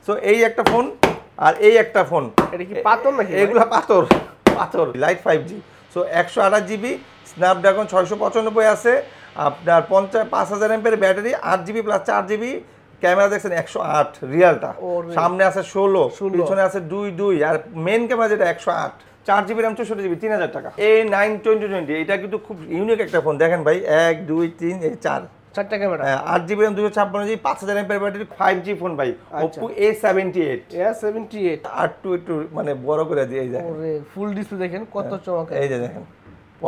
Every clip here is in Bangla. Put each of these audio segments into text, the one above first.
সো এই একটা ফোন আর এই একটা ফোন, এটা কি পাথর নাকি? এগুলা পাথর পাথর light 5G। So 128GB Snapdragon 695 আছে, আপনার 5000 এমপির battery, 8GB plus 4GB camera দেখছেন 108 রিয়ালটা, সামনে আছে 16, পিছনে আছে 2 আর মেন ক্যামেরা যেটা 108, 4GB RAM 64GB 3000 টাকা। A9 2020 এটা কিন্তু খুব ইউনিক একটা ফোন, দেখেন ভাই 1 2 3 চারটা ক্যামেরা, 8GB RAM 256GB 5000 এমপির ব্যাটারি, 5G ফোন ভাই, Oppo A78 আর একটু মানে বড় করে দিয়ে এই দেখেন ফুল ডিসপ্লে দেখেন কত চমৎকার, এই যে দেখেন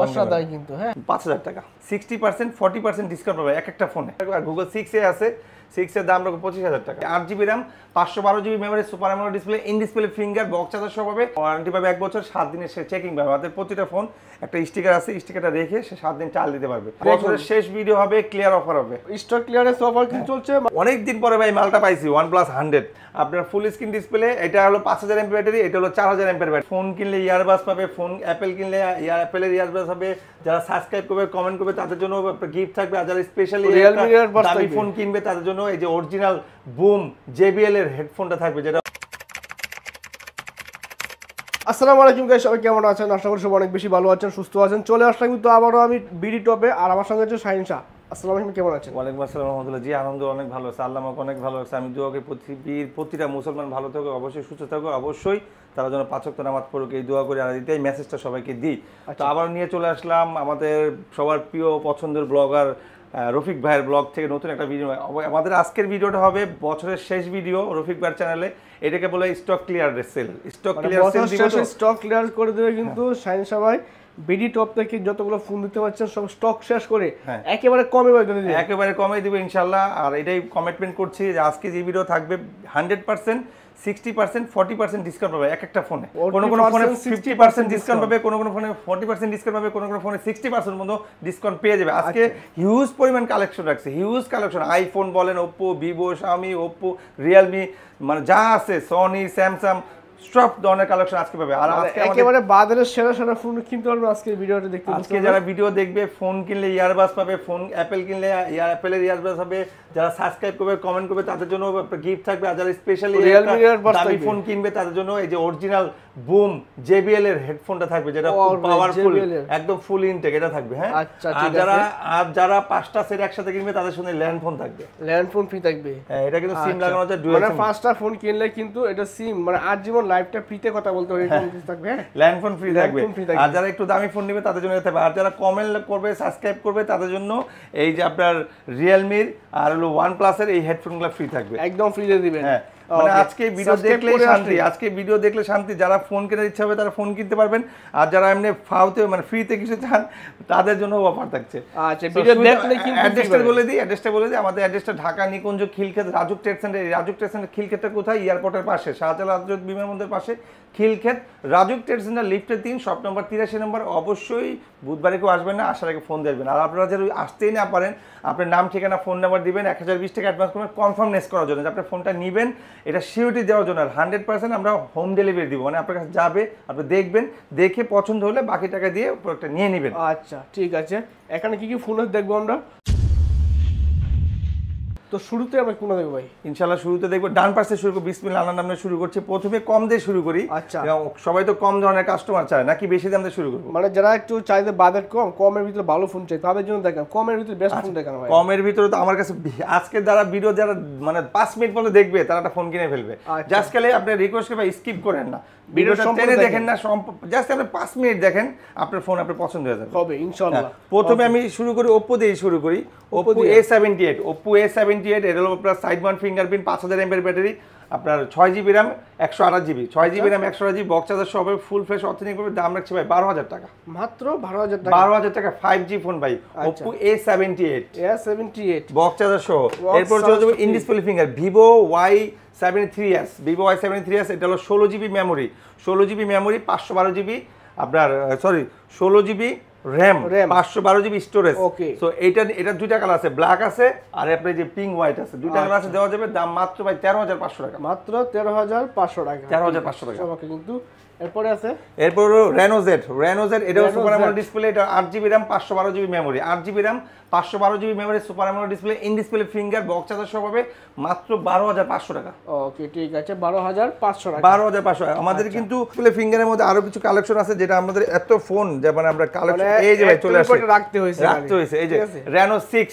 অসাধারণ কিন্তু। হ্যাঁ 5000 টাকা 60% 40% ডিসকাউন্ট পাবে এক একটা ফোনে। আর Google 6a আছে, 6 এর দাম রাখো 25000 টাকা। 8GB RAM 512GB memory, super AMOLED display, in display finger, box charger সহ পাবে, ওয়ারেন্টি পাবে 1 বছর, 7 দিনের সে চেকিং পাবে। আমাদের প্রতিটা ফোন একটা স্টিকার আছে, স্টিকারটা রেখে সে 7 দিন চাল দিতে পারবে। বছরের শেষ ভিডিও হবে, ক্লিয়ার অফার হবে, স্টক ক্লিয়ারেন্স অফার কিন্তু চলছে। অনেক দিন পরে ভাই মালটা পাইছি OnePlus 100 আপনার ফুল স্ক্রিন ডিসপ্লে, এটা হলো 5000 এমপি ব্যাটারি, এটা হলো 4000 এমপি ব্যাটারি। ফোন কিনলে ইয়ারবাস পাবে, ফোন অ্যাপেল কিনলে অ্যাপেলের ইয়ারবাস হবে, যারা সাবস্ক্রাইব করবে কমেন্ট করবে তাদের জন্য গিফট থাকবে, আর যারা স্পেশালি দামি ফোন কিনবে তাদের জন্য এই যে অরিজিনাল বুম JBL এর হেডফোনটা থাকবে যেটা। আসসালামু আলাইকুম গাইস, সবাই কেমন আছেন? আশা করি সবাই অনেক বেশি ভালো আছেন, সুস্থ আছেন। চলে আসলাম কিন্তু আবারও আমি বিডি টপে, আর আমার সঙ্গে আছে শাহিন শাহ। আসসালামু আলাইকুম, কেমন আছেন? ওয়ালাইকুম আসসালাম রহমতুল্লাহ। জি আনন্দ অনেক ভালো আছে, আল্লাহ আমাকে অনেক ভালো আছে। আমি দোয়া করি পৃথিবীর প্রতিটা মুসলমান ভালো থাকুক, অবশ্যই সুস্থ থাকুক, অবশ্যই তারা যেন 5 ওয়াক্ত নামাজ পড়ুক, এই দোয়া করি। আর এটাই মেসেজটা সবাইকে দিই। তো আবার নিয়ে চলে আসলাম আমাদের সবার প্রিয় পছন্দের ব্লগার রফিক ভাইয়ের ব্লগ থেকে নতুন একটা ভিডিও। আমাদের আজকের ভিডিওটা হবে বছরের শেষ ভিডিও রফিক ভাইয়ের চ্যানেলে, এটাকে বলে stock clear sell. Stock clear sell দিব, স্টক ক্লিয়ার করে দেবে কিন্তু শাহিন শাহ ভাই। বিডি টপ থেকে যতগুলো ফোন দিতে পারছেন সব স্টক শেষ করে একেবারে কমে দিবে, একেবারে কমে দিবে ইনশাআল্লাহ। আর এটাই কমিটমেন্ট করছি যে আজকে যে ভিডিও থাকবে 100% 60% 40% ডিসকাউন্ট পাবে এক একটা ফোনে। কোনো ফোনে 50% ডিসকাউন্ট পাবে, কোনো ফোনে 40% ডিসকাউন্ট পাবে, কোনো ফোনে 60% মতো ডিসকাউন্ট পেয়ে যাবে। আজকে হিউজ পরিমাণ কালেকশন রাখছে, হিউজ কালেকশন। আইফোন বলেন, Oppo, Vivo, Xiaomi, Oppo, Realme, মানে যা আছে, সনি, স্যামসাং, সব ধরনের কালেকশন আজকে পাবে। আর আজকে একেবারে বাজারের সেরা ফোন কিনতে পারবে আজকে ভিডিওটা দেখতে। আজকে যারা ভিডিও দেখবে, ফোন কিনলে ইয়ারবাস পাবে, ফোন অ্যাপেল কিনলে অ্যাপেলের ইয়ারবাস হবে, যারা সাবস্ক্রাইব করবে কমেন্ট করবে তাদের জন্য গিফট থাকবে, আর যারা স্পেশালি দামি ফোন কিনবে তাদের জন্য এই যে অরিজিনাল বুম JBL এর হেডফোনটা থাকবে যেটা খুব পাওয়ারফুল, একদম ফুল ইনটেক এটা থাকবে। হ্যাঁ আর যারা 5টা সেট একসাথে কিনবে তাদের সঙ্গে ল্যান্ড ফোন থাকবে, ল্যান্ড ফোন ফ্রি থাকবে। হ্যাঁ এটা কিন্তু সিম লাগানো আছে, ডুয়াল মানে 5টা ফোন কিনলে কিন্তু এটা সিম মানে আজীবন লাইফটা ফ্রিতে কথা বলতে হবে, এরকম কিছু থাকবে। হ্যাঁ ল্যান্ড ফোন ফ্রি থাকবে। আর যারা একটু দামি ফোন নেবে তাদের জন্য থাকবে, আর যারা কমেন্ট করবে সাবস্ক্রাইব করবে তাদের জন্য এই যে আপনার রিয়েলমির আর হলো OnePlus এর এই হেডফোনগুলো ফ্রি থাকবে, একদম ফ্রি দিয়ে দিবেন। হ্যাঁ মানে আজকে ভিডিও দেখলে শান্তি, আজকে ভিডিও দেখলে শান্তি। যারা ফোন কেনার ইচ্ছা হবে তারা ফোন কিনতে পারবেন, আর যারা এমনি ফাউতে মানে ফ্রিতে কিছু চান তাদের জন্য অফার থাকছে। আচ্ছা ভিডিও দেখলে কিন্তু অ্যাড্রেসটা বলে দিই, আমাদের অ্যাড্রেসটা Dhaka Nikunja Khilkhet Rajuk trade centre. Rajuk trade centre খিলক্ষেতটা কোথায়? এয়ারপোর্টের পাশে, শাহজালাল আন্তর্জাতিক বিমানবন্দরের পাশে খিলক্ষেত রাজুক ট্রেড সেন্টার, লিফটের 3, শপ নম্বর 83 নম্বর। অবশ্যই বুধবারে কেউ আসবেন না, আসার আগে ফোন দেবেন। আর আপনারা যারা আসতেই না পারেন, আপনার নাম ঠিকানা ফোন নাম্বার দিবেন, 1020 টাকা অ্যাডভান্স করবেন কনফার্মনেস করার জন্য যে আপনার ফোনটা নেবেন, এটা সিওরিটি দেওয়ার জন্য। আর 100% আমরা হোম ডেলিভারি দিব, মানে আপনার কাছে যাবে, আপনি দেখবেন, দেখে পছন্দ হলে বাকি টাকা দিয়ে প্রোডাক্টটা নিয়ে নেবেন। আচ্ছা ঠিক আছে, এখানে কি ফোন দেখবো আমরা? তো শুরুতে আমরা কোন দেখব ভাই? ইনশাআল্লাহ শুরুতে দেখব ডান পাশে শুরু করব, বিসমিল্লাহ আল্লাহর নামে শুরু করছি। প্রথমে কম দিয়ে শুরু করি। আচ্ছা সবাই তো কম ধরনের কাস্টমার চায়, নাকি বেশি দাম দিয়ে শুরু করব? মানে যারা একটু চাইতে বাজেট কম, কমের ভিতরে ভালো ফোন চাই তাদের জন্য দেখেন, কমের ভিতরে বেস্ট ফোন দেখানো ভাই। কমের ভিতরে তো আমার কাছে আজকে যারা ভিডিও যারা মানে 5 মিনিট পর্যন্ত দেখবে তারা একটা ফোন কিনে ফেলবে। জাস্ট খালি আপনি রিকোয়েস্ট করবেন স্কিপ করেন না, ভিডিওটা টেনে দেখেন না, জাস্ট আপনি 5 মিনিট দেখেন, আপনার ফোন আপনার পছন্দ হয়ে যাবে হবে ইনশাআল্লাহ। প্রথমে আমি শুরু করি ওপ্পো দিয়ে শুরু করি। ওপ্পো A78, ওপ্পো A78 এর হলো আপনার side mount fingerprint, 5000 mAh battery, আপনার 6GB RAM 128GB, 6GB RAM 128GB, box charger সহ ফুল ফ্রেশ অথেন্টিক পাবে। দাম রাখছি ভাই 12000 টাকা, মাত্র 12000 টাকা। 12000 টাকা 5G ফোন ভাই, ওপ্পো A78 বক্স চার্জার সহ। এরপর চলে যাবো in display finger Vivo Y73s, Vivo Y73s, এটা হলো 16GB মেমোরি, 512GB আপনার 16GB RAM RAM 512 GB storage. Okay. So এটা দুইটা কালার আছে, ব্ল্যাক আছে আর আপনার যে পিঙ্ক হোয়াইট আছে, দুইটা কালার আছে, দেওয়া যাবে দাম মাত্র ভাই 13500 টাকা। মাত্র 13500 টাকা। 13500 টাকা। সবাইকে কিন্তু এরপরে আছে এরপর Reno Z এটা সুপার অ্যামোলেড ডিসপ্লে, এটা 8GB RAM 512GB memory, 8GB RAM 512GB memory, super AMOLED display, in display finger, box charger সহ পাবে মাত্র 12500 টাকা। ওকে ঠিক আছে 12500 টাকা। 12500 আমাদের কিন্তু ডিসপ্লে ফিঙ্গারের মধ্যে আরো কিছু কালেকশন আছে, যেটা আমাদের এত ফোন যেমন আমরা কালেকশন এই যে ভাই চলে আসছে রাখতে হয়েছে এই যে Reno 6,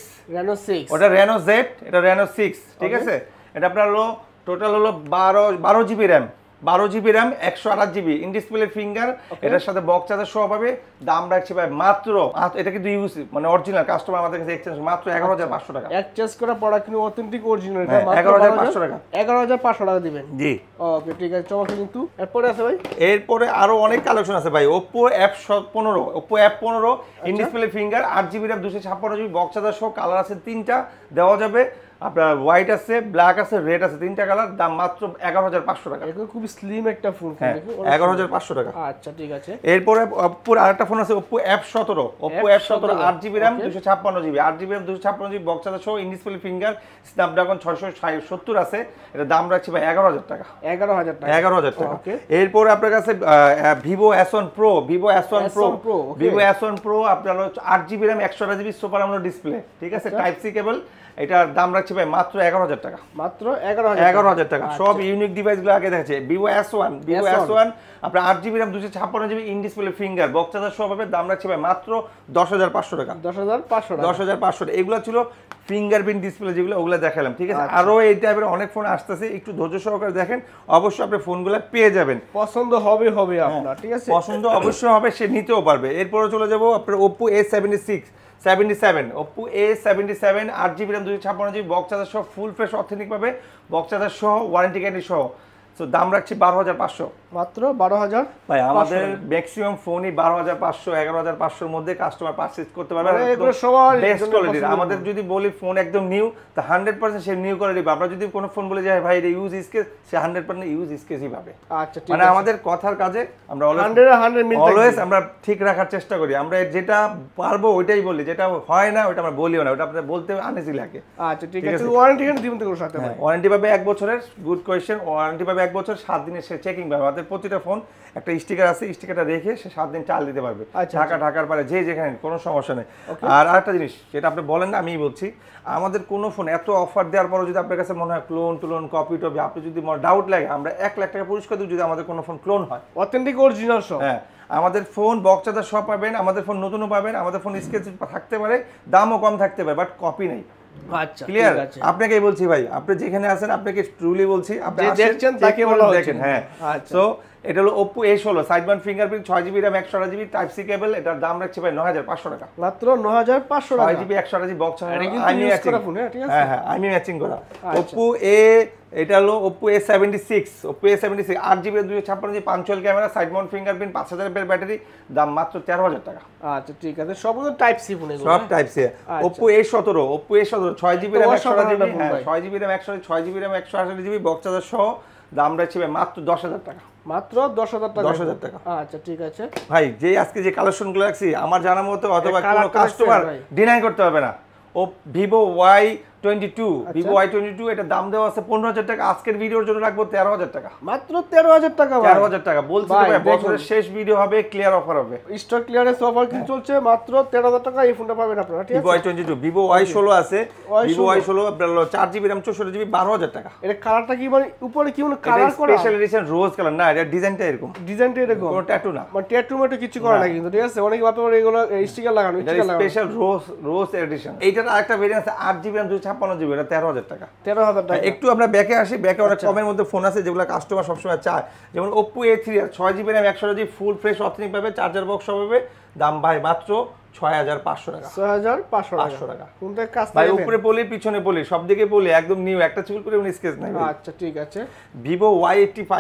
ওটা Reno Z, এটা Reno 6, ঠিক আছে। এটা আপনার হলো টোটাল হলো 12GB RAM, 12GB RAM 128GB in display finger, এটার সাথে বক্স চার্জার সহ পাবে। দাম রাখছি ভাই মাত্র, এটা কিন্তু ইউজ মানে অরিজিনাল, কাস্টমার আমাদের কাছে এক্সচেঞ্জ মাত্র 11500 টাকা। এক্সচেঞ্জ করা প্রোডাক্ট কিন্তু অথেন্টিক অরিজিনাল, এটা মাত্র 11500 টাকা। 11500 টাকা দিবেন। জি ওকে ঠিক আছে চমৎকার। কিন্তু এরপরে আছে ভাই, এরপরে আরো অনেক কালেকশন আছে ভাই। Oppo F15 in display finger, 8GB RAM 256GB box charger সহ, কালার আছে 3টা, দেওয়া যাবে আপনার হোয়াইট আছে, ব্ল্যাক আছে, রেড আছে, 3টা কালার, দাম মাত্র 11500 টাকা। এটা খুব স্লিম একটা ফোন, হ্যাঁ 11500 টাকা। আচ্ছা ঠিক আছে। এরপরে Oppo এর আরেকটা ফোন আছে Oppo F17 8GB RAM 256GB 8GB RAM 256GB box charger সহ, ইন ডিসপ্লে ফিঙ্গার, স্ন্যাপড্রাগন 670 আছে, এটা দাম রাখছি ভাই 11000 টাকা। 11000 টাকা। 11000 টাকা। এরপরে আপনার কাছে Vivo S1 Pro, Vivo S1 Pro আপনার 8GB RAM 128GB super AMOLED display, ঠিক আছে, টাইপ সি কেবল, এটার দাম রাখছি ভাই মাত্র 11000 টাকা। মাত্র 11000 টাকা। সব ইউনিক ডিভাইসগুলো আগে দেখাচ্ছে। Vivo S1 আপনার 8GB RAM 256GB in display finger, box charger সহ পাবে, দাম রাখছি ভাই মাত্র 10500 টাকা। 10500 টাকা। এগুলো ছিল ফিঙ্গারপ্রিন্ট ডিসপ্লে যেগুলো, ওগুলো দেখালাম, ঠিক আছে। আরো এই টাইপের অনেক ফোন আসতেছে, একটু ধৈর্য সহকারে দেখেন, অবশ্যই আপনি ফোনগুলো পেয়ে যাবেন। পছন্দ হবে আপনার, ঠিক আছে, পছন্দ অবশ্যই হবে, সে নিতেও পারবে। এরপরে চলে যাব আপনার Oppo A77 Oppo A77 8GB RAM 256GB box charger সহ, ফুল ফ্রেশ অথেন্টিক পাবে, বক্স চার্জার সহ, ওয়ারেন্টি গ্যারান্টি সহ। সো দাম রাখছি 12500, মাত্র 12000। ভাই আমাদের ম্যাক্সিমাম ফোনই 12500 11500 এর মধ্যে কাস্টমার পারচেজ করতে পারবে, এগুলো সবার বেস্ট কোয়ালিটির। আমাদের যদি বলি ফোন একদম নিউ, তা 100% সে নিউ কোয়ালিটি পাবে। আমরা যদি কোনো ফোন বলে যাই ভাই এটা ইউজ স্কেচ, সে 100% ইউজ স্কেচই পাবে। আচ্ছা ঠিক মানে আছে, আমাদের কথার কাজে আমরা 100 মিল অলওয়েজ আমরা ঠিক রাখার চেষ্টা করি। আমরা যেটা পারবো ওইটাই বলি, যেটা হয় না ওটা আমরা বলিও না, ওটা আপনাদের বলতে আনইজি লাগে। আচ্ছা ঠিক আছে। ওয়ারেন্টি কেন দিবেন তো সাথে ভাই? ওয়ারেন্টি পাবে 1 বছরের, গুড কোয়েশ্চেন। ওয়ারেন্টি পাবে 1 বছর, 7 দিনের সে চেকিং পাবে। আমাদের প্রতিটা ফোন একটা স্টিকার আছে, স্টিকারটা রেখে সে 7 দিন চাল দিতে পারবে, ঢাকার পারে যেখানে, কোনো সমস্যা নেই। আর আরেকটা জিনিস যেটা আপনি বলেন না, আমিই বলছি, আমাদের কোনো ফোন এত অফার দেওয়ার পরও যদি আপনার কাছে মনে হয় ক্লোন কপি টপি, আপনি যদি ডাউট লাগে, আমরা 1 লাখ টাকা পুরস্কার দিই যদি আমাদের কোনো ফোন ক্লোন হয়, অথেন্টিক অরিজিনাল সব। হ্যাঁ আমাদের ফোন বক্স চার্জার সব পাবেন, আমাদের ফোন নতুনও পাবেন, আমাদের ফোন স্কেচ থাকতে পারে, দামও কম থাকতে পারে, বাট কপি নেই। আচ্ছা ক্লিয়ার? আপনাকেই বলছি ভাই, আপনি যেখানে আছেন আপনাকে ট্রুলি বলছি, আপনি দেখছেন তাকে বলা দেখেন। হ্যাঁ সো এটা হলো Oppo A16 সাইড বান fingerprint, 6GB RAM 128GB type C cable, এটার দাম রাখছি ভাই 9500 টাকা। মাত্র 9500 টাকা। 6GB 128GB বক্স চার্জার, আমি ম্যাচিং করা ফোন, ঠিক আছে। হ্যাঁ আমি ম্যাচিং করা। এটা হলো Oppo A76 8GB 256GB 512 camera, side mount fingerprint, 5000 mAh battery, দাম মাত্র 13000 টাকা। আচ্ছা ঠিক আছে, সবগুলো টাইপ সি ফোন, এগুলো সব type C. Oppo A17 6GB RAM 128GB, হ্যাঁ 6GB RAM 128GB box charger সহ, দাম রাখছি ভাই মাত্র 10000 টাকা। মাত্র 10000 টাকা। 10000 টাকা। আচ্ছা ঠিক আছে ভাই, যে আজকে যে কালেকশনগুলো রাখছি, আমার জানার মতো অথবা কোনো কাস্টমার ডিনাই করতে হবে না। ও Vivo Y22 এটা দাম দেওয়া আছে 15000 টাকা, আজকের ভিডিওর জন্য রাখবো 13000 টাকা। মাত্র 13000 টাকা ভাই। 13000 টাকা বলছি তো ভাই, বছরের শেষ ভিডিও হবে, ক্লিয়ার অফার হবে, স্টক ক্লিয়ারেন্স অফার কি চলছে, মাত্র 13000 টাকা এই ফোনটা পাবেন আপনারা, ঠিক আছে। Vivo Y22 Vivo Y16 আছে, Vivo Y16 আপনার 4GB RAM 64GB 12000 টাকা। এর কালারটা কি মানে উপরে কি কোনো কালার করা, স্পেশাল এডিশন রোজ কালার না, এটা ডিজাইনটা এরকম, কোনো ট্যাটু না, মানে ট্যাটু মেটু কিছু করা না কিন্তু, ঠিক আছে। অনেকে আপনারা এগুলো স্টিকার লাগানো, স্পেশাল রোজ এডিশন। এইটার আরেকটা ভেরিয়েন্ট আছে 8GB RAM 256GB, এটা 13000 টাকা। 13000 টাকা। একটু আমরা ব্যাকে আসি, ব্যাকে অনেক কমের মধ্যে ফোন আছে যেগুলো কাস্টমার সবসময় চায়, যেমন Oppo A3 6GB RAM 128GB full fresh authentic পাবে, চার্জার বক্স সব পাবে, দাম ভাই মাত্র 6500 টাকা। 6500 টাকা। কোনটা কাজ ভাই উপরে পলি পিছনে পলি সব দিকে পলি, একদম নিউ, একটা চুল করে স্কেচ নাই। আচ্ছা ঠিক আছে। Vivo Y85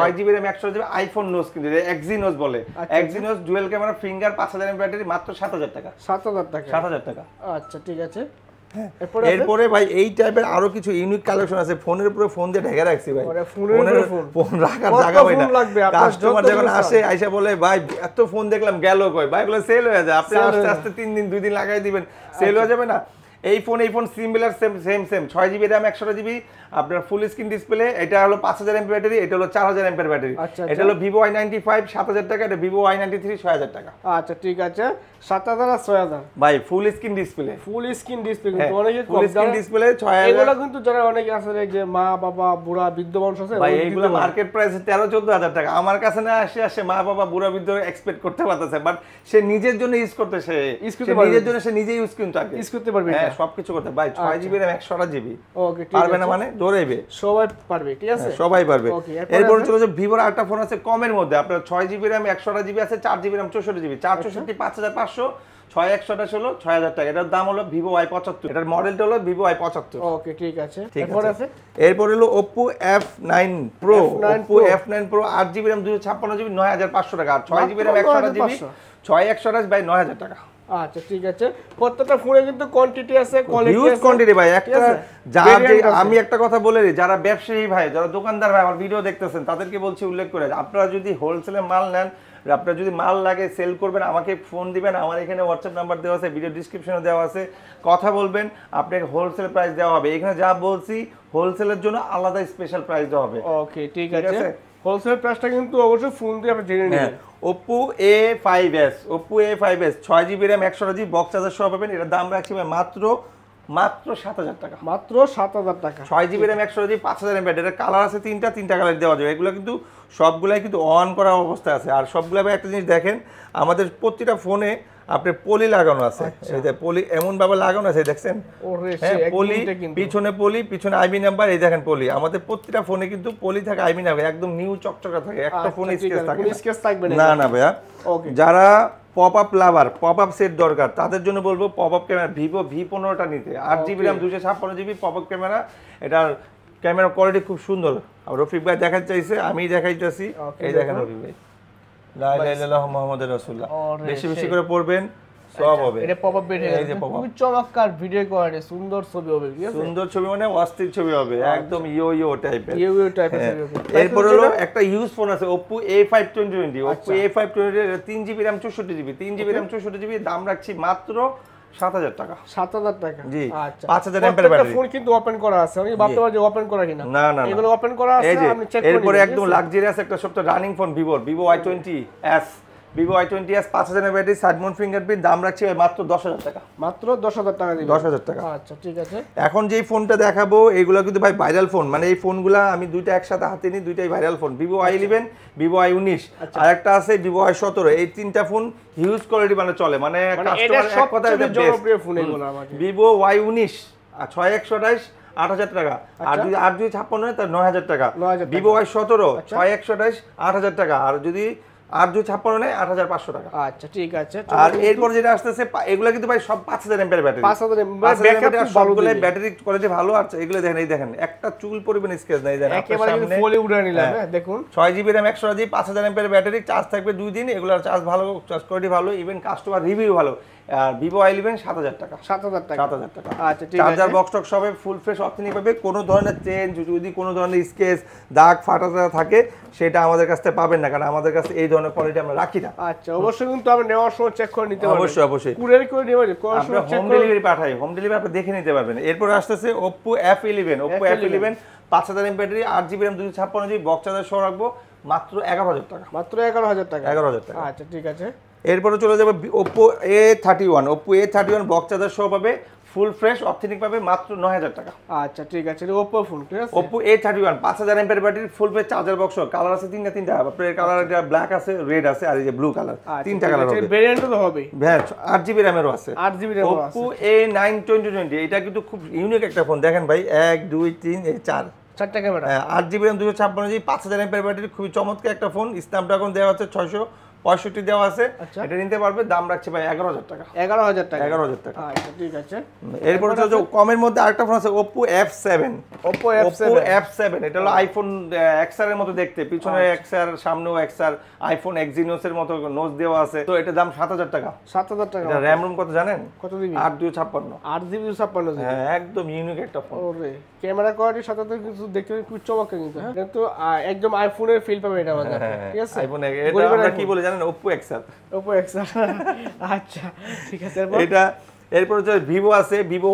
6GB RAM 128GB iPhone নোজ, কিন্তু Exynos বলে, Exynos dual camera finger, 5000 mAh battery, মাত্র 7000 টাকা। 7000 টাকা। 7000 টাকা। আচ্ছা ঠিক আছে। এরপরে ভাই এই টাইপের আরো কিছু ইউনিক কালেকশন আছে, ফোনের উপরে ফোন দিয়ে ঢেকে রাখছি ভাই, ফোন রাখার জায়গা পাই না। কাস্টমার যখন আসে আইসা বলে ভাই এত ফোন দেখলাম গেল কই, ভাই বলে সেল হয়ে যায়, আপনি আস্তে আস্তে 3 দিন 2 দিন লাগাই দিবেন, সেল হয়ে যাবে না। এই phone similar same 6GB RAM 128GB আপনার ফুল স্ক্রিন ডিসপ্লে। এটা হলো 5000 এমপি ব্যাটারি, এটা হলো 4000 এমপি ব্যাটারি। এটা হলো Vivo Y95 7000 টাকা, এটা Vivo Y93 6000 টাকা। আচ্ছা ঠিক আছে, 7000 আর 6000 ভাই ফুল স্ক্রিন ডিসপ্লে, কিন্তু অনেকে ফুল স্ক্রিন ডিসপ্লে 6000। এগুলো কিন্তু যারা অনেকে আছে যে মা বাবা বুড়া বৃদ্ধ মানুষ আছে ভাই এইগুলো মার্কেট প্রাইস 13-14000 টাকা। আমার কাছে না আসে মা বাবা বুড়া বৃদ্ধ এক্সপেক্ট করতে পারতেছে, বাট সে নিজের জন্য ইউজ করতে, নিজের জন্য সে নিজেই ইউজ করতে পারবে, হ্যাঁ সবকিছু করতে। ভাই 6GB RAM 128GB ওকে ঠিক আছে, পারবে না মানে দৌড়াইবে, সবাই পারবে, ঠিক আছে সবাই পারবে। এরপর চলে যে ভিভোর আরেকটা ফোন আছে কমের মধ্যে, আপনার 6GB RAM 128GB আছে, 4GB RAM 64GB, 464 5500, 6128 হলো 6000 টাকা। এটার দাম হলো Vivo Y75, এটার মডেলটা হলো Vivo Y75। ওকে ঠিক আছে। এরপর হলো Oppo F9 Pro, Oppo F9 Pro 8GB RAM 256GB 9500 টাকা, আর 6GB RAM 128GB 6128 বাই 9000 টাকা। আচ্ছা ঠিক আছে, প্রত্যেকটা ফোনে কিন্তু কোয়ান্টিটি আছে, কোয়ালিটি আছে, হিউজ কোয়ান্টিটি ভাই। একটা আমি একটা কথা বলে দিই, যারা ব্যবসায়ী ভাই, যারা দোকানদার ভাই আমার ভিডিও দেখতেছেন, তাদেরকে বলছি উল্লেখ করে, আপনারা যদি হোলসেলে মাল নেন, আপনার যদি মাল লাগে সেল করবেন, আমাকে ফোন দিবেন, আমার এখানে হোয়াটসঅ্যাপ নাম্বার দেওয়া আছে, ভিডিও ডিসক্রিপশনে দেওয়া আছে, কথা বলবেন, আপনাকে হোলসেল প্রাইস দেওয়া হবে। এখানে যা বলছি হোলসেলের জন্য আলাদা স্পেশাল প্রাইস দেওয়া হবে। ওকে ঠিক আছে, হোলসেল প্রাইসটা কিন্তু অবশ্যই ফোন দিয়ে আপনি জেনে নিন। Oppo A5s, Oppo A5s 6GB RAM 128GB box charger সহ পাবেন। এটার দাম রাখছি মাত্র 7000 টাকা, মাত্র 7000 টাকা। 6GB RAM 128GB 5000 mAh। এটা কালার আছে তিনটা কালার দেওয়া যাবে। এগুলো কিন্তু সবগুলাই কিন্তু অন করা অবস্থায় আছে। আর সবগুলা ভাই একটা জিনিস দেখেন, আমাদের প্রতিটা ফোনে আপনার পলি লাগানো আছে, এই যে পলি এমন ভাবে লাগানো আছে দেখছেন, পলি পিছনে, পলি পিছনে আইবি নাম্বার, এই দেখেন পলি। আমাদের প্রতিটা ফোনে কিন্তু পলি থাকে, আইবি নাম্বার একদম নিউ চকচকা থাকে, একটা ফোনে স্কেচ থাকবে না ভাইয়া। যারা পপ আপ লাভার, পপ আপ সেট দরকার, তাদের জন্য বলবো পপ আপ ক্যামেরা Vivo V15টা নিতে। 8GB RAM 256GB pop up camera, এটার ক্যামেরা কোয়ালিটি খুব সুন্দর। রফিক ভাই দেখাতে চাইছে, আমি দেখাইতেছি, এই দেখেন রফিক ভাই, লা ইলাহা ইল্লাল্লাহ মুহাম্মাদুর রাসূলুল্লাহ, বেশি বেশি করে পড়বেন সব হবে। এটা পপ আপ বেটে, এই যে খুব চমৎকার ভিডিও কোয়ালিটি, সুন্দর ছবি হবে, ঠিক আছে, সুন্দর ছবি মানে অস্থির ছবি হবে, একদম ইয়ো টাইপের ছবি হবে। এরপর হলো একটা ইউজ ফোন আছে Oppo A5 2020, Oppo A5 2020 3GB RAM 64GB, 3GB RAM 64GB, দাম রাখছি মাত্র 7000 টাকা। 7000 টাকা, জি। আচ্ছা 5000 এমপির ব্যাটারি। ফোন কিন্তু ওপেন করা আছে, আমি ভাবতে পারি যে ওপেন করা কিনা, না এগুলো ওপেন করা আছে, আপনি চেক করে নিন। এরপরে একদম লাক্সারিয়াস একটা সবচেয়ে running phone Vivo Y20s, Vivo Y20s 5000 এর ব্যাটারি, সাইড মাউন্ট ফিঙ্গারপ্রিন্ট, দাম রাখছি মাত্র 10000 টাকা, মাত্র 10000 টাকা দিবেন। 10000 টাকা। আচ্ছা ঠিক আছে। এখন যেই ফোনটা দেখাবো এগুলো কিন্তু ভাই ভাইরাল ফোন, মানে এই ফোনগুলা আমি দুইটা একসাথে হাতে নিই, দুইটাই viral phone. Vivo Y11, Vivo Y19, আর একটা আছে Vivo Y17। এই তিনটা ফোন হিউজ কোয়ালিটি মানে চলে, মানে কাস্টমার এক কথায় জনপ্রিয় ফোন এগুলো আমাদের। Vivo Y19 আর 6128 8000 টাকা, আর যদি 8256 হয় তাহলে 9000 টাকা। Vivo Y17 6128 8000 টাকা, আর যদি 8256 নেয় 8500 টাকা। আচ্ছা ঠিক আছে। আর এরপর যেটা আসতেছে এগুলা কিন্তু ভাই সব 5000 এমপির ব্যাটারি, 5000 এমপির সবগুলো ব্যাটারি কোয়ালিটি ভালো। আর এগুলো দেখেন, এই দেখেন একটা চুল পরিমাণ স্কেচ নাই, দেখেন একেবারে কিন্তু ফুলি উড়ে নিলাম, দেখুন 6GB RAM 128GB 5000 এমপির ব্যাটারি, চার্জ থাকবে 2 দিন। এগুলোর চার্জ ভালো, চার্জ কোয়ালিটি ভালো, ইভেন কাস্টমার রিভিউ ভালো। আর Vivo Y11 7000 টাকা, 7000 টাকা। আচ্ছা ঠিক আছে। চার্জার বক্স টক সবে ফুল ফ্রেশ অথেন্টিক পাবে, কোনো ধরনের চেঞ্জ, যদি কোনো ধরনের স্কেচ দাগ ফাটা থাকে সেটা আমাদের কাছ থেকে পাবেন না, কারণ আমাদের কাছে এই ধরনের কোয়ালিটি আমরা রাখি না। আচ্ছা অবশ্যই কিন্তু আপনি নেওয়ার সময় চেক করে নিতে পারবেন, অবশ্যই কুরিয়ার করে নেবেন, আমরা হোম ডেলিভারি পাঠাই, হোম ডেলিভারি আপনি দেখে নিতে পারবেন। এরপর আসতেছে Oppo F11, Oppo F11 5000 MP battery, 8GB RAM 256GB box charger সহ রাখবো মাত্র 11000 টাকা, মাত্র 11000 টাকা। 11000 টাকা। আচ্ছা ঠিক আছে। এরপরে চলে যাবে Oppo A31, Oppo A31 box charger সহ পাবে, ফুল ফ্রেশ অথেন্টিক পাবে মাত্র 9000 টাকা। আচ্ছা ঠিক আছে, এটা Oppo ফোন, ঠিক আছে। Oppo A31 5000 এমপির battery, full fresh charger box, colour আছে তিনটা। আপনার কালার এটা ব্ল্যাক আছে, রেড আছে, আর এই যে ব্লু কালার, তিনটা কালার হবে। ভেরিয়েন্টও তো হবে, হ্যাঁ 8GB RAM এরও আছে, 8GB RAM আছে। Oppo A9 2020, এটা কিন্তু খুব ইউনিক একটা ফোন, দেখেন ভাই 1 2 3 এই 4টা ক্যামেরা, 8GB RAM 256GB 5000 এমপির ব্যাটারি, খুবই চমৎকার একটা ফোন। স্ন্যাপড্রাগন দেওয়া আছে 655 65 দেওয়া আছে, আচ্ছা। এটা নিতে পারবে। দাম রাখছে ভাই 11,000 টাকা। 11,000 টাকা। 11,000 টাকা। আচ্ছা ঠিক আছে। এরপর হচ্ছে যে কমের মধ্যে আরেকটা ফোন আছে Oppo F7। Oppo F7 এটা হলো আইফোন XR এর মতো দেখতে, পিছনে XR সামনেও XR, আইফোন Exynos এর মতো নোজ দেওয়া আছে। তো এটা দাম 7,000 টাকা। 7,000 টাকা। এটা RAM ROM কত জানেন? কত দিবি? 8/256। 8/256। হ্যাঁ একদম ইউনিক একটা ফোন। ওরে ক্যামেরা কোয়ালিটির সাথে তো কিছু দেখতে খুব চমৎকার কিন্তু। হ্যাঁ কিন্তু একদম আইফোনের ফিল পাবে এটা আমাদের, ঠিক আছে? আইফোন এটা আমরা কি বলে জানেন? Oppo XR। Oppo XR। আচ্ছা ঠিক আছে। এটা এরপর হচ্ছে ভিভো আছে, ভিভো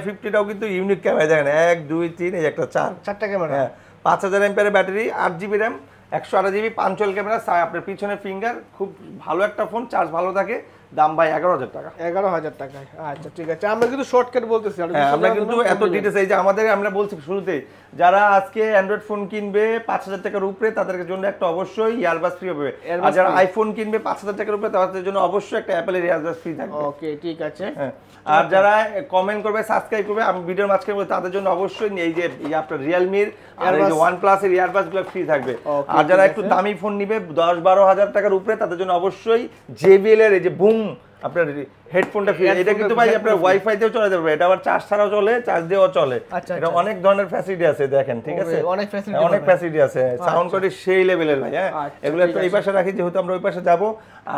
Y50 টাও কিন্তু ইউনিক ক্যামেরা দেখেন, 1 2 3 এই একটা 4টা ক্যামেরা। হ্যাঁ 5000 MPR battery, 8GB RAM, 128GB punctual camera, আপনার পিছনে ফিঙ্গার, খুব ভালো একটা ফোন, চার্জ ভালো থাকে। দাম ভাই 11,000 টাকা। 11,000 টাকায়। আচ্ছা ঠিক আছে, আমরা কিন্তু শর্টকাট বলতেছি। হ্যাঁ আমরা কিন্তু এত ডিটেইলস, এই যে আমাদের আমরা বলছি শুরুতেই, যারা আজকে অ্যান্ড্রয়েড ফোন কিনবে 5,000 টাকার উপরে তাদের জন্য একটা অবশ্যই ইয়ারবাস ফ্রি হবে, আর যারা আইফোন কিনবে 5,000 টাকার উপরে তাদের জন্য অবশ্যই একটা অ্যাপেলের ইয়ারবাস ফ্রি থাকবে। ওকে ঠিক আছে। হ্যাঁ আর যারা কমেন্ট করবে, সাবস্ক্রাইব করবে, আমি ভিডিওর মাঝখানে বলবো তাদের জন্য অবশ্যই এই যে আপনার রিয়েলমির আর এই যে OnePlus এর ইয়ারবাসগুলো ফ্রি থাকবে। আর যারা একটু দামি ফোন নিবে 10-12 হাজার টাকার উপরে তাদের জন্য অবশ্যই JBL এর এই যে বুম আপনার হেডফোনটা ফ্রি। এটা কিন্তু ভাই আপনার ওয়াইফাই দিয়েও চলে যাবে, এটা আবার চার্জ ছাড়াও চলে, চার্জ দিয়েও চলে। এটা অনেক ধরনের ফ্যাসিলিটি আছে দেখেন, ঠিক আছে? অনেক ফ্যাসিলিটি আছে, সাউন্ড কোয়ালিটি সেই লেভেলের ভাই। হ্যাঁ এগুলো একটু এই পাশে রাখি যেহেতু আমরা ওই পাশে যাব।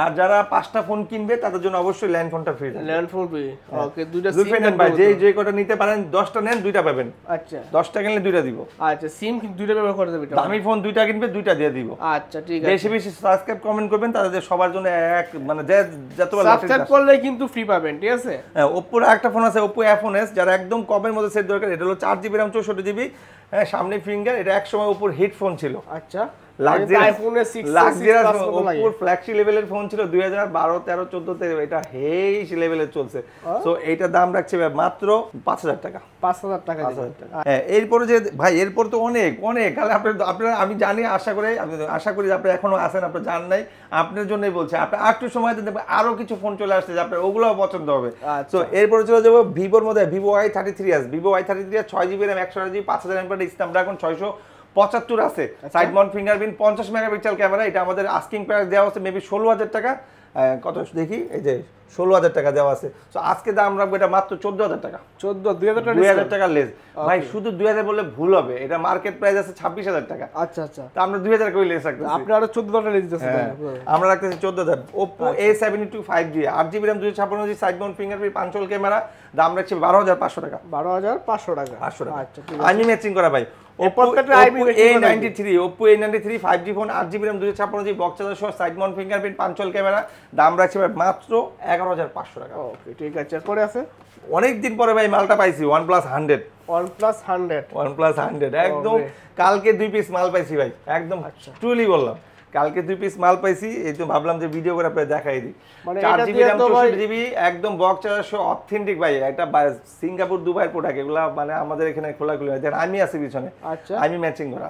আর যারা 5টা ফোন কিনবে তাদের জন্য অবশ্যই ল্যান্ড ফোনটা free. Land phone free. Okay দুইটা সিম নেন ভাই, যে কোটা নিতে পারেন, 10টা নেন 2টা পাবেন। আচ্ছা 10টা কিনলে 2টা দিব। আচ্ছা সিম কিন্তু 2টা ব্যবহার করে দেবে। দামি ফোন 2টা কিনবে 2টা দিয়ে দিব। আচ্ছা ঠিক আছে। বেশি বেশি সাবস্ক্রাইব কমেন্ট করবেন, তাদের সবার জন্য এক মানে যতবার সাবস্ক্রাইব করলে কিন্তু ফ্রি পাবেন, ঠিক আছে? হ্যাঁ Oppo একটা ফোন আছে Oppo F1s, যারা একদম কমের মধ্যে সেট দরকার, এটা হলো 4GB RAM 64GB। হ্যাঁ সামনে ফিঙ্গার, এটা এক সময় Oppo হিট ফোন ছিল। আচ্ছা ফ্ল্যাগশিপ লেভেলের ফোন ছিল 2012 13 14 তে, এটা হেই লেভেলের চলছে। সো এইটা দাম রাখছে মাত্র 5,000 টাকা। 5,000 টাকা। হ্যাঁ এরপরে যে ভাই এরপর তো অনেক অনেক কালে আপনারা আমি জানি, আশা করি যে আপনি এখনো আছেন, আপনারা জান নাই, আপনার জন্যই বলছি। আপনি একটু সময় দিতে আরো কিছু ফোন চলে আসছে যে আপনার ওগুলোও পছন্দ হবে। তো এরপরে চলে যাবো ভিভোর মধ্যে, Vivo Y33s। Vivo Y33s 6GB RAM 128GB 5000 mAh Snapdragon 675 আছে, side mount fingerprint, 50 megapixel camera. এটা আমাদের আস্কিং প্রাইস দেওয়া আছে মেবি 16,000 টাকা। কত দেখি, এই যে 16,000 টাকা দেওয়া আছে। তো আজকে দাম রাখবো এটা মাত্র 14,000 টাকা। 2,000 টাকা লেস ভাই, শুধু 2,000 বললে ভুল হবে, এটা মার্কেট প্রাইস আছে 26,000 টাকা। আচ্ছা আচ্ছা, তো আমরা 2,000 করে লেস রাখতেছি, আপনি আরো 14,000 টাকা লেস দিতেছেন। আমরা রাখতেছি 14,000। Oppo A72 5G 8GB RAM 256GB side mount fingerprint punch hole camera, দাম রাখছি 12,500 টাকা। 12,500 টাকা। আচ্ছা ঠিক আছে, আমি আমি ম্যাচিং করা ভাই। Oppo A93 5G phone 8GB RAM 256GB box charger সহ side mount fingerprint punch hole camera, দাম রাখছি মাত্র 11,500 টাকা। ওকে ঠিক আছে। পরে আছে অনেক দিন পরে ভাই মালটা পাইছি, OnePlus 100। OnePlus 100 একদম কালকে 2 পিস মাল পাইছি ভাই, একদম ট্রুলি বললাম, কালকে 2 পিস মাল পাইছি। এই তো ভাবলাম যে ভিডিও করে আপনাদের দেখাই দিই। 4GB RAM 64GB একদম বক্স চার্জার সহ অথেন্টিক ভাই, একটা সিঙ্গাপুর দুবাইয়ের প্রোডাক্ট, এগুলা মানে আমাদের এখানে খোলাখুলি হয়। আমি আছি পিছনে, আচ্ছা আমি ম্যাচিং করা,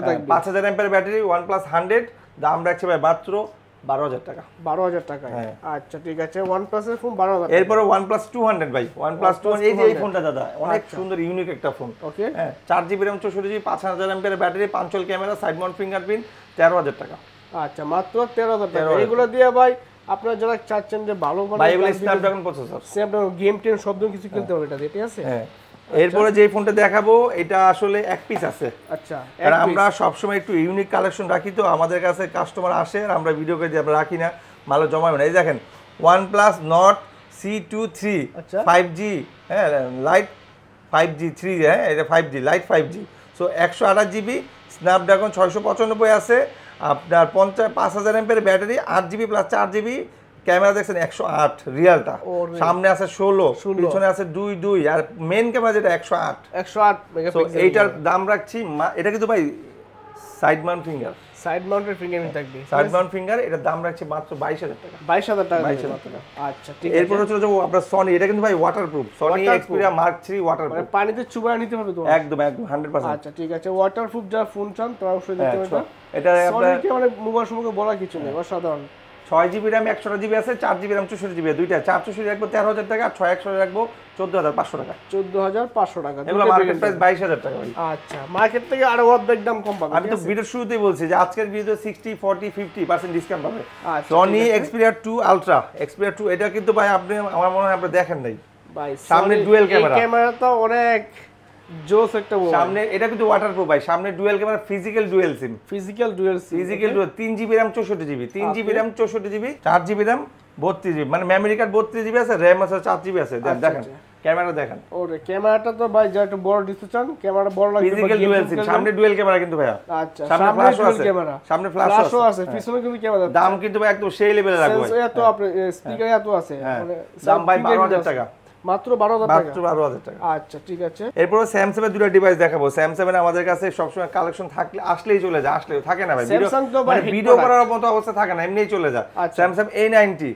থাকবে। 5000 mAh ব্যাটারি, OnePlus 100, দাম রাখছে ভাই মাত্র 12,000 টাকা। 12,000 টাকা। আচ্ছা ঠিক আছে, OnePlus এর ফোন 12,000। এরপরে OnePlus 200 ভাই, OnePlus 200 এই যে এই ফোনটা দাদা অনেক সুন্দর ইউনিক একটা ফোন। ওকে হ্যাঁ 4GB RAM 64GB 5000 mAh battery, পাঞ্চল camera, side mount fingerprint, 13,000 টাকা। আচ্ছা মাত্র 13,000 টাকা। এগুলো দিয়ে ভাই আপনারা যারা চাচ্ছেন যে ভালো মানে ভাই এগুলো স্ন্যাপড্রাগন প্রসেসর, স্ন্যাপড্রাগন গেম টেম শব্দ কিছু কিনতে হবে এটা দিয়ে, ঠিক আছে? হ্যাঁ এরপরে যে ফোনটা দেখাবো এটা আসলে এক পিস আছে। আচ্ছা আর আমরা সবসময় একটু ইউনিক কালেকশন রাখি, তো আমাদের কাছে কাস্টমার আসে আর আমরা ভিডিও করে আমরা রাখি না, মাল জমাই না। এই দেখেন OnePlus Nord C23 5G, হ্যাঁ লাইট 5G 3, হ্যাঁ এটা 5G light 5G। So 128GB Snapdragon 695 আছে, আপনার 5000 mAh battery, 8GB plus 4GB camera, দেখছেন 108 রিয়ালটা, সামনে আছে 16, পিছনে আছে 2 আর মেইন ক্যামেরা যেটা 108 মেগাপিক্সেল। এইটার দাম রাখছি, এটা কিন্তু ভাই side Mount finger, side mounted fingerprint থাকবে, সাইড মাউন্ট ফিঙ্গার, এটার দাম রাখছি মাত্র 22,000 টাকা। 22,000 টাকা। আচ্ছা ঠিক আছে। এরপর হচ্ছে যে আপনার সনি, এটা কিন্তু ভাই waterproof, Sony Xperia Mark 3 waterproof, মানে পানিতে চুবায় নিতে হবে তো? একদম 100%। আচ্ছা ঠিক আছে, ওয়াটারপ্রুফ যারা ফোন চান তারা অবশ্যই নিতে পারবেন। এটা আপনার মানে মোবাইল সম্পর্কে বলার কিছু নেই, অসাধারণ। 6GB RAM 128GB আছে, 4GB RAM 64GB, দুইটা 464 রাখবো 13,000 টাকা, আর 6 রাখবো 14,500 টাকা। 14,500 টাকা। এগুলো মার্কেট প্রাইস 22,000 টাকা ভাই। আচ্ছা, মার্কেট থেকে আরো অর্ধেক দাম কম পাবেন। আমি তো ভিডিওর শুরুতেই বলছি যে আজকের ভিডিও 60, 40, 50% ডিসকাউন্ট পাবে। আচ্ছা, সনি Xperia 2 Ultra, Xperia 2 এটা কিন্তু ভাই আপনি আমার মনে হয় আপনি দেখেন নাই ভাই। সামনে ডুয়াল ক্যামেরা, এই ক্যামেরা তো অনেক জোস একটা মোবাইল। সামনে এটা কিন্তু ওয়াটারপ্রুফ ভাই, সামনে dual camera, physical dual SIM, physical dual SIM, physical dual 3GB RAM 64GB, 3GB RAM 64GB, 4GB RAM 32GB, মানে মেমরি কার্ড 32GB আছে, RAM আছে 4GB আছে। দেখেন ক্যামেরা দেখেন, ওরে ক্যামেরাটা তো ভাই যা একটু বড় ডিসপ্লে চান, ক্যামেরা বড় লাগবে। ফিজিক্যাল ডুয়াল সিম, সামনে ডুয়াল ক্যামেরা কিন্তু ভাইয়া। আচ্ছা, সামনে ফ্ল্যাশও আছে, ক্যামেরা, সামনে ফ্ল্যাশও আছে, পিছনে কিন্তু ক্যামেরা। দাম কিন্তু ভাই একদম সেই লেভেলে রাখবো ভাই। এত আপনি স্পিকার এত আছে, মানে দাম ভাই 12,000 টাকা, মাত্র 12,000 টাকা, মাত্র 12,000 টাকা। আচ্ছা ঠিক আছে। এরপর স্যামসাং এর দুটো ডিভাইস দেখাবো। স্যামসাং এর আমাদের কাছে সবসময় কালেকশন থাকলে আসলেই চলে যায়, আসলেই থাকে না ভাই। স্যামসাং তো ভাই ভিডিও করার মতো অবস্থা থাকে না, এমনিই চলে যায়। Samsung A90,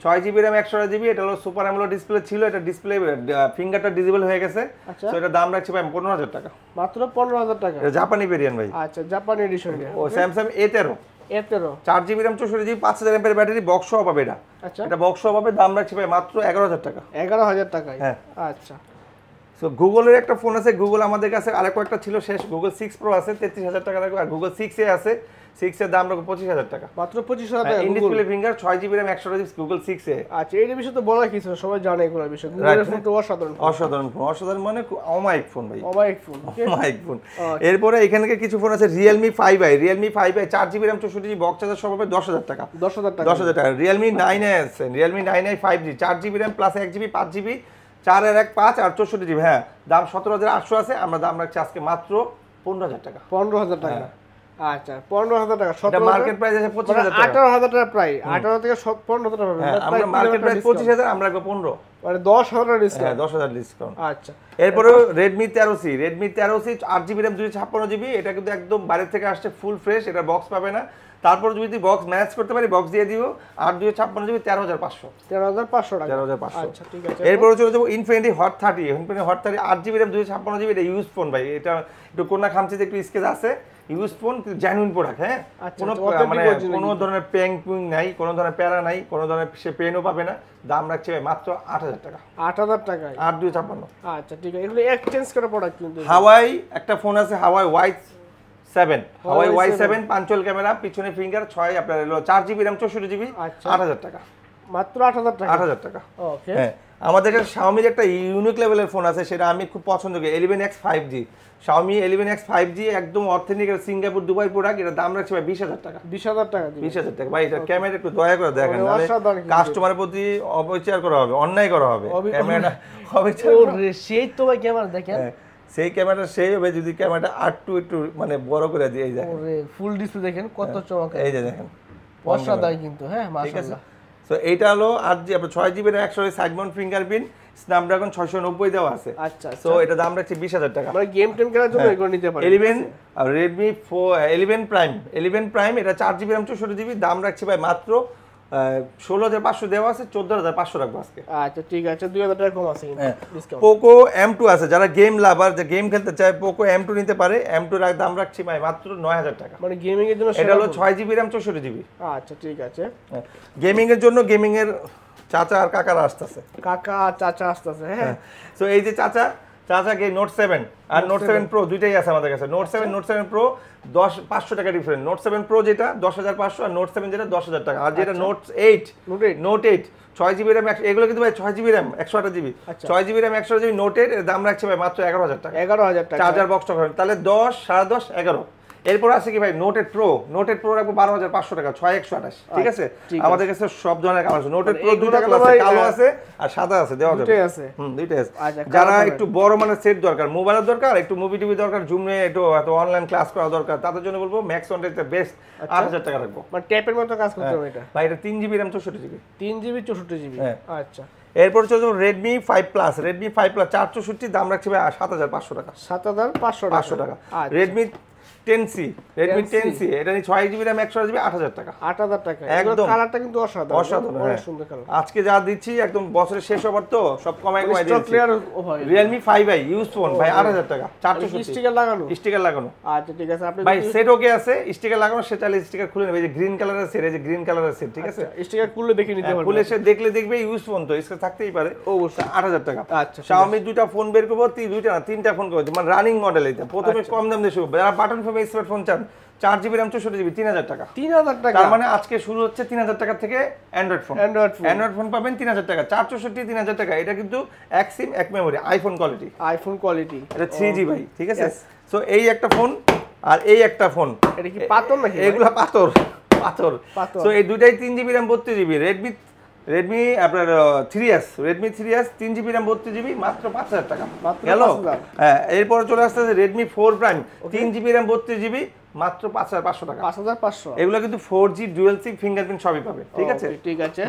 6GB RAM 128GB, এটা হলো সুপার অ্যামোলেড ডিসপ্লে ছিল, এটা ডিসপ্লে ফিঙ্গারটা ডিসেবল হয়ে গেছে, সো এটা দাম রাখছি ভাই 15,000 টাকা, মাত্র 15,000 টাকা। এটা জাপানি ভেরিয়েন্ট ভাই। আচ্ছা, জাপানি এডিশন। ও Samsung A13, 4GB RAM 64GB, 5000 mAh battery, box সহ পাবে এটা। আচ্ছা, এটা বক্স সহ পাবে, দাম রাখছি ভাই মাত্র 11,000 টাকা। 11,000 টাকায়। হ্যাঁ আচ্ছা। সো গুগলের একটা ফোন আছে, গুগল আমাদের কাছে আরেক একটা ছিল শেষ, গুগল 6 Pro আছে 33,000 টাকা রাখবো, আর গুগল 6A আছে, 6 এর দাম রাখবো 25,000 টাকা, মাত্র 25,000 টাকা। In display finger, 6GB RAM 128GB, Google 6A। আচ্ছা, এই বিষয়ে তো বলার কিছু, সবাই জানে এগুলো বিষয়। গুগলের ফোন তো অসাধারণ, অসাধারণ ফোন, অসাধারণ মানে অমায়িক ফোন ভাই, অমায়িক ফোন, অমায়িক ফোন। এরপরে এখানে কিছু ফোন আছে, Realme 5i, Realme 5i 4GB RAM 64GB, box charger সহ পাবে 10,000 টাকা, 10,000 টাকা, 10,000 টাকা। Realme 9i আছে, Realme 9i 5G, 4GB RAM plus 1GB, 5GB, 4 আর 1 5 আর 64GB। হ্যাঁ, দাম 17,800 আছে, আমরা দাম রাখছি আজকে মাত্র 15,000 টাকা। 15,000 টাকা। আচ্ছা, 15,000 টাকা। এটা মার্কেট প্রাইস আছে 25,000 টাকা, 18,000 টাকা প্রায়, 18 থেকে 15,000 টাকা পাবেন। হ্যাঁ, আমরা মার্কেট প্রাইস 25,000, আমরা রাখবো 15, মানে 10,000 ডিসকাউন্ট। হ্যাঁ 10,000 ডিসকাউন্ট। আচ্ছা, এরপরে Redmi 13C, Redmi 13C 8GB RAM 256GB, এটা কিন্তু একদম বাইরে থেকে আসছে, ফুল ফ্রেশ, এটা বক্স পাবে না। তারপর যদি বক্স ম্যানেজ করতে পারি বক্স দিয়ে দিব, 8 256GB 13,500, 13,500 টাকা। 13,500। আচ্ছা ঠিক আছে। এরপরে চলে যাবো Infinity Hot 30, Infinity Hot 30 8GB RAM 256GB, এটা ইউজ ফোন ভাই, এটা একটু কোনা খামচিতে একটু স্কেচ আছে, ইউজ ফোন কিন্তু জেনুইন প্রোডাক্ট। হ্যাঁ, কোনো মানে কোনো ধরনের প্যাং পুইং নাই, কোনো ধরনের প্যারা নাই, কোনো ধরনের সে পেনও পাবে না। দাম রাখছে ভাই মাত্র 8,000 টাকা, 8,000 টাকায়, 8 256। আচ্ছা ঠিক আছে। এগুলো এক্সচেঞ্জ করা প্রোডাক্ট কিন্তু। হাওয়াই একটা ফোন আছে, হাওয়াই Y7, হাওয়াই Y7 পাঞ্চুয়াল ক্যামেরা, পিছনে ফিঙ্গার, 6 আপনার হলো 4GB RAM 64GB, 8,000 টাকা, মাত্র 8,000 টাকা, 8,000 টাকা। ওকে। হ্যাঁ, আমাদের কাছে Xiaomi একটা ইউনিক লেভেলের ফোন আছে, সেটা আমি খুব পছন্দ করি, 11X 5G, Xiaomi 11X 5G, একদম অথেন্টিক সিঙ্গাপুর দুবাই প্রোডাক্ট, এটা দাম রাখছে ভাই 20,000 টাকা, 20,000 টাকা দিবেন। 20,000 টাকা ভাই। এটা ক্যামেরা একটু দয়া করে দেখেন, নাহলে অসাধারণ কিন্তু। কাস্টমারের প্রতি অবিচার করা হবে, অন্যায় করা হবে, ক্যামেরা অবিচার। ওরে সেই তো ভাই ক্যামেরা দেখেন, সেই ক্যামেরা সেই হবে যদি ক্যামেরাটা একটু মানে বড় করে দিয়ে, এই দেখেন, ওরে ফুল ডিসপ্লে দেখেন কত চমৎকার, এই যে দেখেন, অসাধারণ কিন্তু। হ্যাঁ, ঠিক আছে। মাশাআল্লাহ। সো এইটা হলো 8GB, আপনার 6GB RAM 128 side mount fingerprint, Snapdragon 690 দেওয়া আছে। আচ্ছা, সো এটা দাম রাখছি 20,000 টাকা। মানে গেম টেম খেলার জন্য এগুলো নিতে পারেন। 11 আর Redmi 11 Prime, এটা 4GB RAM 64GB, দাম রাখছি ভাই মাত্র 16,500 দেওয়া আছে, 14,500 রাখবো আজকে। আচ্ছা ঠিক আছে, 2,000 টাকা কম আছে কিন্তু ডিসকাউন্ট। পোকো M2 আছে, যারা গেম লাভার, যে গেম খেলতে চায়, পোকো M2 নিতে পারে। M2 এর দাম রাখছি ভাই মাত্র 9,000 টাকা, মানে গেমিং এর জন্য এটা হলো 6GB RAM 64GB। আচ্ছা ঠিক আছে। গেমিং এর জন্য গেমিং এর চাচা আর কাকারা আসতেছে, কাকা চাচা আসতেছে। হ্যাঁ, সো এই যে চাচা গে Note 7 আর Note 7 Pro দুইটাই আছে আমাদের কাছে। Note 7 Note 7 Pro 500 টাকা ডিফারেন্ট। Note 7 Pro যেটা 10,500, আর Note 7 যেটা 10,000 টাকা, আর যেটা Note 8 6GB RAM, এগুলো কিন্তু ভাই 6GB RAM 128GB, 6GB RAM 128GB Note 8 এর দাম রাখছে ভাই মাত্র 11,000 টাকা, 11,000 টাকা চার্জার বক্সটা করেন, তাহলে 10 10.5 11। এরপর আছে কি ভাই Note 8 Pro রাখবো 12,500 টাকা, 6/128। ঠিক আছে, আমাদের কাছে সব ধরনের কালার আছে। Note 8 Pro দুইটা কালার আছে, কালো আছে আর সাদা আছে, দেওয়া যাবে, দুটোই আছে। দুইটাই আছে। যারা একটু বড় মানের সেট দরকার, মোবাইলের দরকার, একটু মুভি টিভি দরকার, জুম নিয়ে একটু অনলাইন ক্লাস করা দরকার, তাদের জন্য বলবো Max 1 বেস্ট 8,000 টাকা রাখবো, মানে ট্যাপের মতো কাজ করতে হবে এটা ভাই। এটা 3GB RAM 64GB, 3GB 64GB। আচ্ছা, এরপর চলে যাবো Redmi 5 Plus, Redmi 5 Plus 464, দাম রাখছি ভাই 7,500 টাকা, 7,500 টাকা। Redmi 10C, Redmi 10C 10C, এটা নিয়ে 6GB RAM 128GB 8000 টাকা। 8000 টাকা। একদম। কালারটা কিন্তু অসাধারণ। অসাধারণ, অনেক হ্যাঁ। সুন্দর কালার। আজকে যা দিচ্ছি একদম বছরের শেষ হবার তো সব কমায় স্টক দিচ্ছি। Clear over. Realme 5i use phone ভাই 8000 টাকা, 460 স্টিকার লাগানো। স্টিকার লাগানো। আচ্ছা ঠিক আছে, আপনি ভাই সেট ওকে আছে, স্টিকার লাগানো, সে চাইলে স্টিকার খুলে নেবে। এই যে গ্রিন কালারের সেট, এই যে গ্রিন কালারের সেট, ঠিক আছে? স্টিকার খুললে দেখে নিতে পারবেন। খুলে সে দেখলে দেখবে ইউজ ফোন তো স্ক্র্যাচ থাকতেই পারে। অবশ্যই। 8000 টাকা। আচ্ছা, ঠিক Xiaomi দুইটা ফোন বের করব, দুইটা না তিনটা ফোন করব, মানে রানিং মডেল এটা। প্রথমে কম দাম দিয়ে শুরু, যারা বাটন ফোন স্মার্টফোন চান 4GB RAM 64GB 3000 টাকা। 3000 টাকা। তার মানে আজকে শুরু হচ্ছে 3000 টাকা থেকে অ্যান্ড্রয়েড ফোন। অ্যান্ড্রয়েড ফোন পাবেন 3000 টাকা, 464 3000 টাকা। এটা কিন্তু এক সিম এক memory, iPhone quality. IPhone quality. এটা 3G ভাই, ঠিক আছে? সো এই একটা ফোন আর এই একটা ফোন, এটা কি পাতল নাকি? এগুলা পাথর পাথর। সো এই দুইটাই 3GB RAM 32GB। রেডমি আপনার 3S, Redmi 3S 3GB RAM 32GB মাত্র 5000 টাকা। মাত্র গেল? 5000। হ্যাঁ, এরপর চলে আসতেছে Redmi 4 Prime 3GB RAM 32GB মাত্র 5500 টাকা। 5500। এগুলো কিন্তু 4G ডুয়াল সিম ফিঙ্গারপ্রিন্ট সবই পাবে, ঠিক আছে? ঠিক আছে।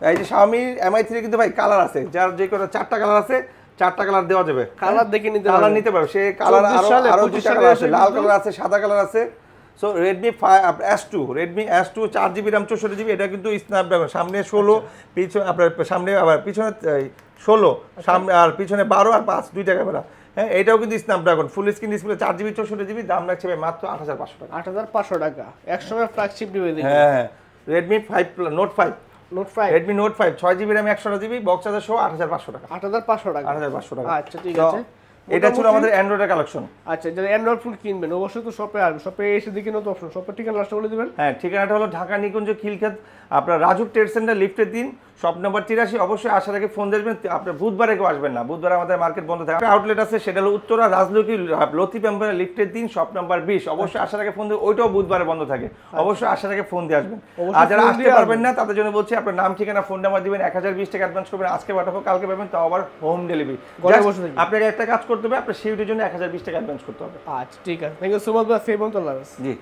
এই যে Xiaomi Mi 3 কিন্তু ভাই কালার আছে, যার যে কোনো 4টা কালার আছে, 4টা কালার দেওয়া যাবে। কালার দেখে নিতে কালার পারবেন। নিতে পারবে, সে কালার 24 সালে, আরো 25 দুইটা সালে কালার আছে, এসে লাল কিন্তু- কালার আছে, সাদা কালার আছে। So Redmi S2 4GB RAM 64GB, এটা কিন্তু স্ন্যাপড্রাগন, সামনে 16, পিছনে আপনার সামনে আবার পিছনে 16, সামনে আর পিছনে 12 আর 5 দুইটা ক্যামেরা। হ্যাঁ, এটাও কিন্তু Snapdragon full screen display 4GB 64GB, দাম রাখছে ভাই মাত্র 8500 টাকা। 8500 টাকা। একসময় ফ্ল্যাগশিপ দিবে দেখি। হ্যাঁ, Redmi 5 Note 5, note 5 Redmi Note 5 6GB RAM 128GB, box charger সহ 8500 টাকা। 8500 টাকা। 8500 টাকা। আচ্ছা ঠিক তো আছে। এটা ছিল আমাদের অ্যান্ড্রয়েডের কালেকশন। আচ্ছা, যারা অ্যান্ড্রয়েড ফোন কিনবেন অবশ্যই তো শপে আসবেন। শপে এসে দেখে নতুন অপশন। শপের ঠিকানা লাস্টে বলে দিবেন। হ্যাঁ, ঠিকানাটা হলো ঢাকা নিকুঞ্জ খিলক্ষেত, আপনার রাজুক ট্রেড সেন্টার লিফটের 3, শপ নাম্বার 83। অবশ্যই আসার আগে ফোন দেবেন। আপনার বুধবারে কেউ আসবেন না, বুধবারে আমাদের মার্কেট বন্ধ থাকে। আউটলেট আছে, সেটা হলো উত্তরা রাজলক্ষ্মী লতিফ এম্পায়ার লিফটের 3, শপ নাম্বার 20। অবশ্যই আসার আগে ফোন দেবেন, ওইটাও বুধবারে বন্ধ থাকে। অবশ্যই আসার আগে ফোন দিয়ে আসবেন। আর যারা আসতে পারবেন না তাদের জন্য বলছি, আপনার নাম ঠিকানা ফোন নাম্বার দিবেন, 1020 টাকা অ্যাডভান্স করবেন, আজকে পাঠাবো কালকে পাবেন, তাও আবার হোম ডেলিভারি। আপনাকে একটা কাজ করতে হবে, আপনার শিউটের জন্য 1020 টাকা অ্যাডভান্স করতে হবে। আচ্ছা ঠিক আছে, থ্যাংক ইউ সো মাচ। সেভ অন তো লাভ। জি।